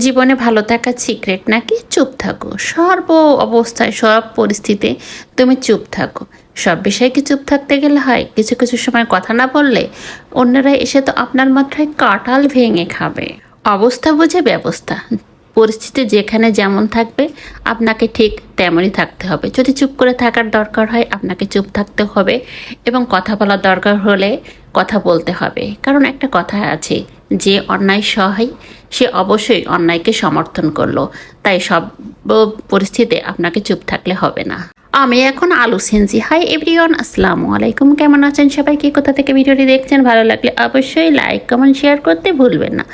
জীবনে ভালো থাকার সিক্রেট নাকি চুপ থাকো। সর্ব অবস্থায় সব পরিস্থিতিতে তুমি চুপ থাকো। সব বিষয়ে কি চুপ থাকতে গেলে হয়? কিছু কিছু সময় কথা না বললে অন্যরা এসে তো আপনার মাথায় কাঁঠাল ভেঙে খাবে। অবস্থা বুঝে ব্যবস্থা। পরিস্থিতি যেখানে যেমন থাকবে আপনাকে ঠিক তেমনই থাকতে হবে। যদি চুপ করে থাকার দরকার হয় আপনাকে চুপ থাকতে হবে, এবং কথা বলার দরকার হলে কথা বলতে হবে। কারণ একটা কথা আছে, যে অন্যায় সহায় সে অবশ্যই অন্যায়কে সমর্থন করলো। তাই সব পরিস্থিতিতে আপনাকে চুপ থাকলে হবে না। আমি এখন আলু সেনজি। হাই এভরিওয়ান, আসসালামু আলাইকুম। কেমন আছেন সবাই? কি কোথা থেকে ভিডিওটি দেখছেন? ভালো লাগলে অবশ্যই লাইক কমেন্ট শেয়ার করতে ভুলবেন না।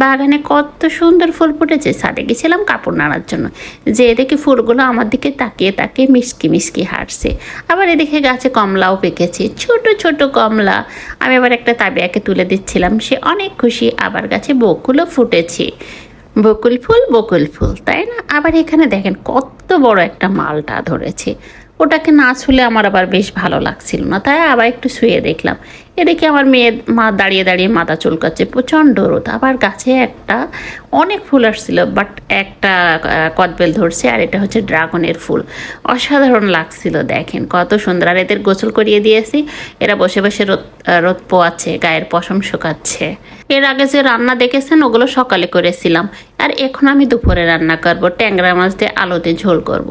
বাগানে কত সুন্দর ফুল ফুটেছে। ছাদে গেছিলাম কাপড় নাড়ার জন্য, যে এদিকে ফুলগুলো আমার দিকে তাকিয়ে তাকিয়ে মিষ্টি মিষ্টি হাঁটছে। আবার এদিকে গাছে কমলাও পেকেছে, ছোট ছোট কমলা। আমি আবার একটা তাবিয়াকে তুলে দিচ্ছিলাম, সে অনেক খুশি। আবার গাছে বকুলও ফুটেছে। বকুল ফুল, তাই না? আবার এখানে দেখেন কত বড় একটা মালটা ধরেছে। ওটাকে না ছুলে আমার আবার বেশ ভালো লাগছিল না, তাই আবার একটু শুয়ে দেখলাম। এদিকে আমার মেয়ের মা দাঁড়িয়ে দাঁড়িয়ে মাথা চুলকাচ্ছে, প্রচণ্ড রোদ। আবার গাছে একটা অনেক ফুল আসছিল, বাট একটা কদবেল ধরছে, আর এটা হচ্ছে ড্রাগনের ফুল। অসাধারণ লাগছিল, দেখেন কত সুন্দর। আর এদের গোসল করিয়ে দিয়েছি, এরা বসে বসে রোদ পোয়াচ্ছে, গায়ের পশম শুকাচ্ছে। এর আগে যে রান্না দেখেছেন ওগুলো সকালে করেছিলাম, আর এখন আমি দুপুরে রান্না করব। ট্যাংরা মাছ দিয়ে আলু দিয়ে ঝোল করব।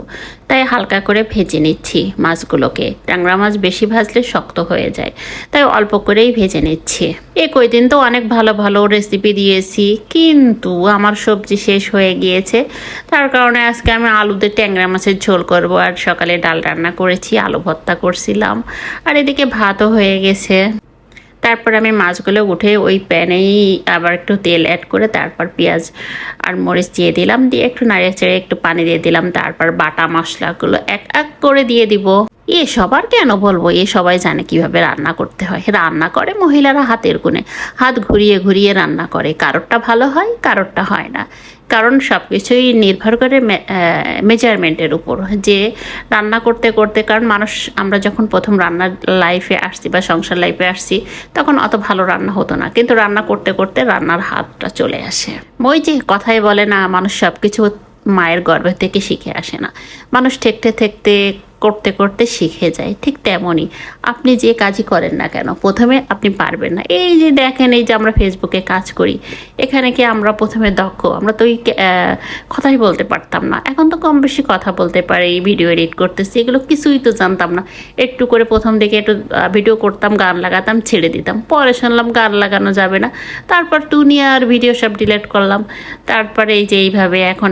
তাই হালকা করে ভেজে নিচ্ছি মাছগুলোকে। ট্যাংরা মাছ বেশি ভাজলে শক্ত হয়ে যায়, তাই অল্প করেই ভেজে নিচ্ছি। কয়দিন তো অনেক ভালো ভালো রেসিপি দিয়েছি, কিন্তু আমার সবজি শেষ হয়ে গিয়েছে। তার কারণে আজকে আমি আলু দিয়ে ট্যাংরা মাছের ঝোল করব। আর সকালে ডাল রান্না করেছি, আলু ভর্তা করছিলাম, আর এদিকে ভাতও হয়ে গেছে। তারপর আমি মাছগুলো উঠে ওই প্যানেই আবার একটু তেল অ্যাড করে তারপর পেঁয়াজ আর মরিচ দিয়ে দিলাম, দিয়ে একটু নাড়িয়ে চেড়ে একটু পানি দিয়ে দিলাম। তারপর বাটা মশলাগুলো এক এক করে দিয়ে দিব। সবার কেন বলবো, সবাই জানে কিভাবে রান্না করতে হয়। রান্না করে মহিলারা হাতের গুণে, হাত ঘুরিয়ে ঘুরিয়ে রান্না করে। কারোরটা ভালো হয়, কারোরটা হয় না। কারণ সব কিছুই নির্ভর করে মেজারমেন্টের উপর, যে রান্না করতে করতে। কারণ মানুষ, আমরা যখন প্রথম রান্নার লাইফে আসছি বা সংসার লাইফে আসছি, তখন অত ভালো রান্না হতো না, কিন্তু রান্না করতে করতে রান্নার হাতটা চলে আসে। ওই যে কথাই বলে না, মানুষ সব কিছু মায়ের গর্ভ থেকে শিখে আসে না, মানুষ ঠেকতে ঠেকতে করতে করতে শিখে যায়। ঠিক তেমনই আপনি যে কাজই করেন না কেন, প্রথমে আপনি পারবেন না। এই যে দেখেন, এই যে আমরা ফেসবুকে কাজ করি, এখানে কি আমরা প্রথমে দক্ষ? আমরা তো কথাই বলতে পারতাম না, এখন তো কম বেশি কথা বলতে পারি, ভিডিও এডিট করতেছি, এগুলো কিছুই তো জানতাম না। একটু করে প্রথম দিকে একটু ভিডিও করতাম, গান লাগাতাম, ছেড়ে দিতাম। পরে শুনলাম গান লাগানো যাবে না, তারপর দুনিয়ার ভিডিও সব ডিলিট করলাম। তারপরে এই যে এইভাবে এখন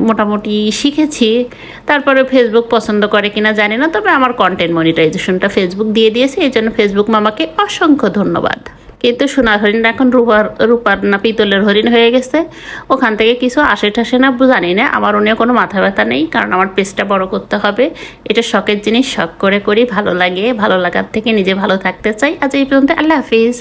মোটামুটি শিখেছি। তারপরে ফেসবুক পছন্দ করে কিনা জানি না, তবে আমার কন্টেন্ট মনিটাইজেশনটা ফেসবুক দিয়ে দিয়েছে, এই জন্য ফেসবুক মামাকে অসংখ্য ধন্যবাদ। কিন্তু সোনার হরিণ এখন রূপার না পিতলের হরিণ হয়ে গেছে। ওখান থেকে কিছু আসে ঠাসে না, জানি না। আমার উনিও কোনো মাথা ব্যথা নেই, কারণ আমার পেজটা বড় করতে হবে। এটা শখের জিনিস, শখ করে করি, ভালো লাগে। ভালো লাগার থেকে নিজে ভালো থাকতে চাই। আজ এই পর্যন্ত, আল্লাহ হাফিজ।